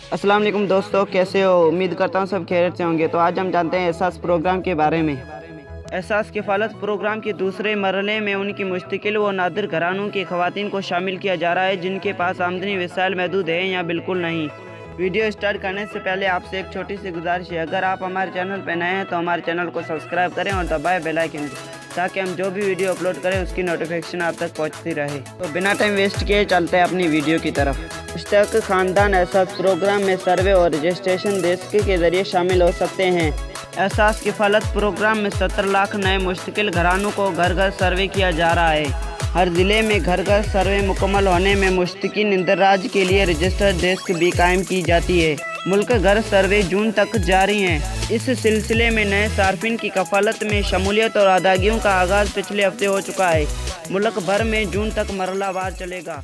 अस्सलाम वालेकुम दोस्तों, कैसे हो? उम्मीद करता हूँ सब खैरियत से होंगे। तो आज हम जानते हैं एहसास प्रोग्राम के बारे में। एहसास किफ़ालत प्रोग्राम के दूसरे मरहले में उनकी मुस्तकिल व नादिर घरानों की ख़वातीन को शामिल किया जा रहा है जिनके पास आमदनी वसाइल महदूद है या बिल्कुल नहीं। वीडियो स्टार्ट करने से पहले आपसे एक छोटी सी गुजारिश है, अगर आप हमारे चैनल पर नए हैं तो हमारे चैनल को सब्सक्राइब करें और दबाएं बेल आइकन ताकि हम जो भी वीडियो अपलोड करें उसकी नोटिफिकेशन आप तक पहुंचती रहे। तो बिना टाइम वेस्ट किए चलते हैं अपनी वीडियो की तरफ। मुश्तक ख़ानदान एहसास प्रोग्राम में सर्वे और रजिस्ट्रेशन डेस्क के ज़रिए शामिल हो सकते हैं। एहसास किफ़ालत प्रोग्राम में 70 लाख नए मुस्तकिल घरानों को घर घर सर्वे किया जा रहा है। हर ज़िले में घर घर सर्वे मुकम्मल होने में मुस्तकिन इंदराज के लिए रजिस्टर डेस्क भी कायम की जाती है। मुल्क घर सर्वे जून तक जारी है। इस सिलसिले में नए सार्फिन की कफ़ालत में शमूलियत और अदायगियों का आगाज़ पिछले हफ्ते हो चुका है। मुल्क भर में जून तक मरहलावार चलेगा।